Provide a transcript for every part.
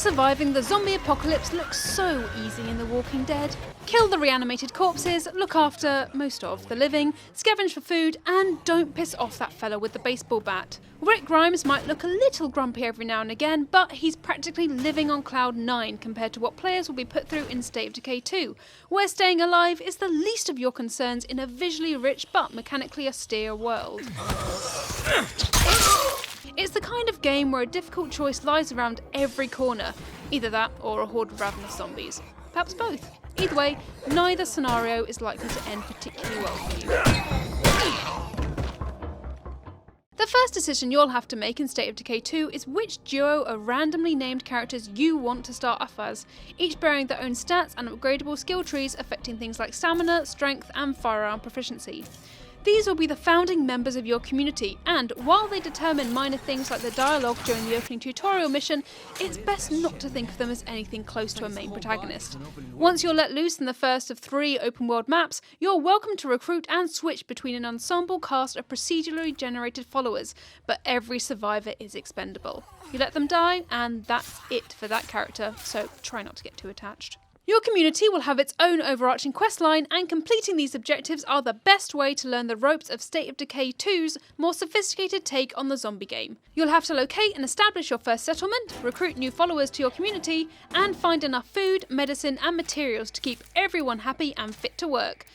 surviving the zombie apocalypse looks so easy in The Walking Dead. Kill the reanimated corpses, look after most of the living, scavenge for food, and don't piss off that fella with the baseball bat. Rick Grimes might look a little grumpy every now and again, but he's practically living on cloud 9 compared to what players will be put through in State of Decay 2, where staying alive is the least of your concerns in a visually rich but mechanically austere world. It's the kind of game where a difficult choice lies around every corner, either that or a horde of ravenous zombies. Perhaps both. Either way, neither scenario is likely to end particularly well for you. The first decision you'll have to make in State of Decay 2 is which duo of randomly named characters you want to start off as, each bearing their own stats and upgradable skill trees affecting things like stamina, strength and firearm proficiency. These will be the founding members of your community, and while they determine minor things like the dialogue during the opening tutorial mission, it's best not to think of them as anything close to a main protagonist. Once you're let loose in the first of 3 open world maps, you're welcome to recruit and switch between an ensemble cast of procedurally generated followers, but every survivor is expendable. You let them die, and that's it for that character, so try not to get too attached. Your community will have its own overarching questline, and completing these objectives are the best way to learn the ropes of State of Decay 2's more sophisticated take on the zombie game. You'll have to locate and establish your first settlement, recruit new followers to your community, and find enough food, medicine and materials to keep everyone happy and fit to work.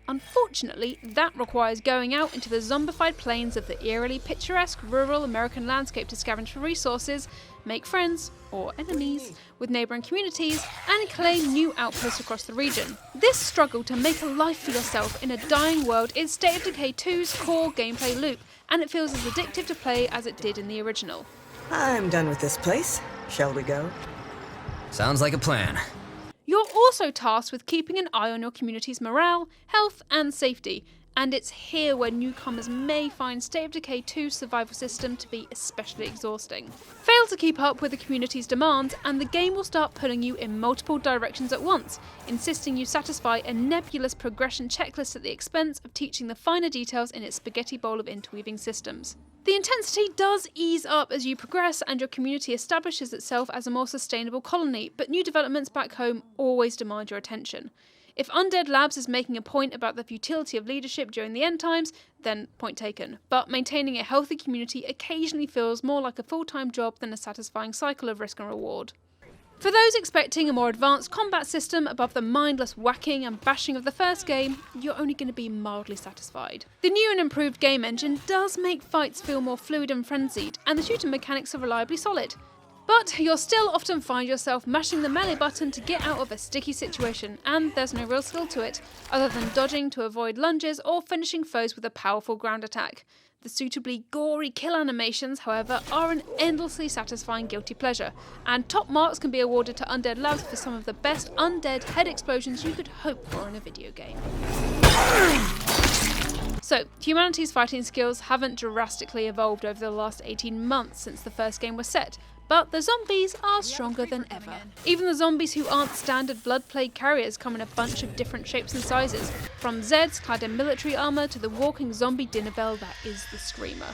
Unfortunately, that requires going out into the zombified plains of the eerily picturesque rural American landscape to scavenge for resources, make friends, or enemies, with neighbouring communities, and claim new outposts across the region. This struggle to make a life for yourself in a dying world is State of Decay 2's core gameplay loop, and it feels as addictive to play as it did in the original. I'm done with this place. Shall we go? Sounds like a plan. You're also tasked with keeping an eye on your community's morale, health and safety, and it's here where newcomers may find State of Decay 2's survival system to be especially exhausting. Fail to keep up with the community's demands and the game will start pulling you in multiple directions at once, insisting you satisfy a nebulous progression checklist at the expense of teaching the finer details in its spaghetti bowl of interweaving systems. The intensity does ease up as you progress and your community establishes itself as a more sustainable colony, but new developments back home always demand your attention. If Undead Labs is making a point about the futility of leadership during the end times, then point taken. But maintaining a healthy community occasionally feels more like a full-time job than a satisfying cycle of risk and reward. For those expecting a more advanced combat system above the mindless whacking and bashing of the first game, you're only going to be mildly satisfied. The new and improved game engine does make fights feel more fluid and frenzied, and the shooting mechanics are reliably solid. But you'll still often find yourself mashing the melee button to get out of a sticky situation, and there's no real skill to it, other than dodging to avoid lunges or finishing foes with a powerful ground attack. The suitably gory kill animations, however, are an endlessly satisfying guilty pleasure, and top marks can be awarded to Undead Labs for some of the best undead head explosions you could hope for in a video game. So, humanity's fighting skills haven't drastically evolved over the last 18 months since the first game was set, but the zombies are stronger than ever. Even the zombies who aren't standard blood plague carriers come in a bunch of different shapes and sizes, from Zeds clad in military armour to the walking zombie dinner bell that is the Screamer.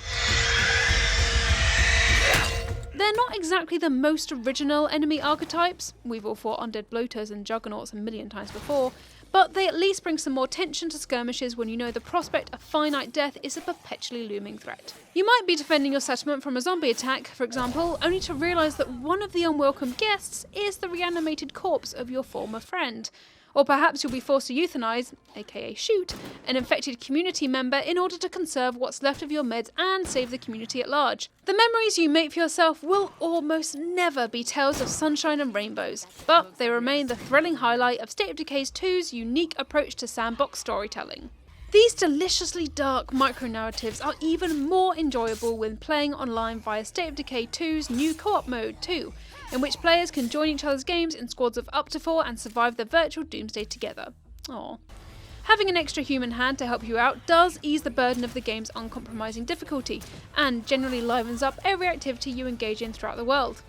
They're not exactly the most original enemy archetypes, we've all fought undead bloaters and juggernauts a million times before, but they at least bring some more tension to skirmishes when you know the prospect of finite death is a perpetually looming threat. You might be defending your settlement from a zombie attack, for example, only to realise that one of the unwelcome guests is the reanimated corpse of your former friend. Or perhaps you'll be forced to euthanise, aka shoot, an infected community member in order to conserve what's left of your meds and save the community at large. The memories you make for yourself will almost never be tales of sunshine and rainbows, but they remain the thrilling highlight of State of Decay 2's unique approach to sandbox storytelling. These deliciously dark micro-narratives are even more enjoyable when playing online via State of Decay 2's new co-op mode too, in which players can join each other's games in squads of up to 4 and survive the virtual doomsday together. Aww. Having an extra human hand to help you out does ease the burden of the game's uncompromising difficulty, and generally livens up every activity you engage in throughout the world.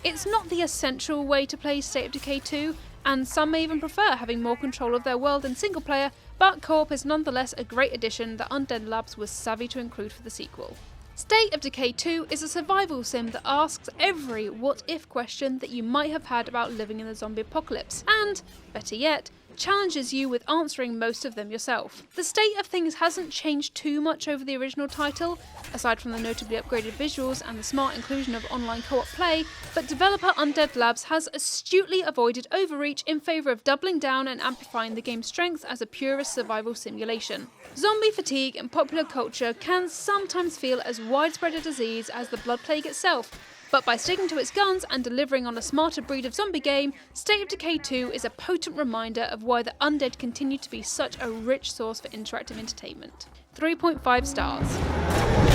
It's not the essential way to play State of Decay 2, and some may even prefer having more control of their world in single player, but co-op is nonetheless a great addition that Undead Labs was savvy to include for the sequel. State of Decay 2 is a survival sim that asks every what-if question that you might have had about living in the zombie apocalypse, and, better yet, challenges you with answering most of them yourself. The state of things hasn't changed too much over the original title, aside from the notably upgraded visuals and the smart inclusion of online co-op play, but developer Undead Labs has astutely avoided overreach in favour of doubling down and amplifying the game's strengths as a purist survival simulation. Zombie fatigue in popular culture can sometimes feel as widespread a disease as the Blood Plague itself, but by sticking to its guns and delivering on a smarter breed of zombie game, State of Decay 2 is a potent reminder of why the undead continue to be such a rich source for interactive entertainment. 3.5 stars.